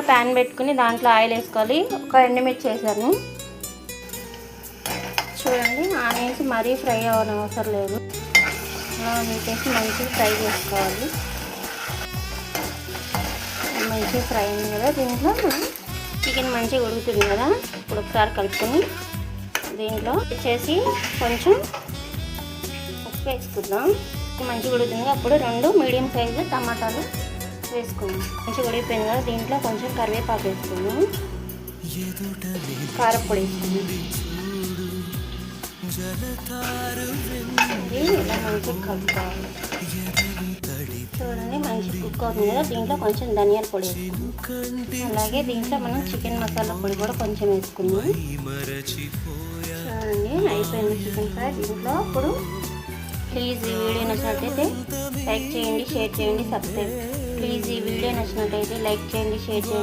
Pan పెట్టుకుని దాంట్లో oil వేసుకోవాలి. ఒక ఎండుమిర్చి వేసాను. చూడండి, ఆనియన్స్ మరీ ఫ్రై అవ్వడం అవసరం లేదు. వేసి మంచిగా ఫ్రై చేసుకోవాలి. మంచిగా ఫ్రై అయింది కదా, దీంట్లో చికెన్ మంచిగా ఉడుకుతుంది కదా. ఇప్పుడు ఒకసారి కలుపుకొని దీంట్లో వచ్చేసి కొంచెం ఉప్పు వేసుకుందాం. మంచిగా ఉడుకుతుంది. అప్పుడు 2 మీడియం సైజు టమాటాలు వేసుకుందాం. మంచిగా ఉడికిపోయింది కదా, దీంట్లో కొంచెం కరివేపాకు వేసుకుందాం. కారపొడి వేసుకుందాం. ఇది ఇలా మంచిగా కలుపుకోవాలి. చూడండి, మంచి కుక్ అవుతుంది కదా. దీంట్లో కొంచెం ధనియాల పొడి వేసుకుందాం. అలాగే దీంట్లో మనం చికెన్ మసాలా పొడి కూడా కొంచెం వేసుకుందాం. చూడండి, అయిపోయింది చికెన్ ఫ్రై. దీంట్లో ఇప్పుడు ప్లీజ్ ఈ వీడియో నచ్చినట్లయితే లైక్ చేయండి, షేర్ చేయండి, సబ్స్క్రైబ్. ప్లీజ్ ఈ వీడియో నచ్చినట్లయితే లైక్ చేయండి, షేర్ చేయండి.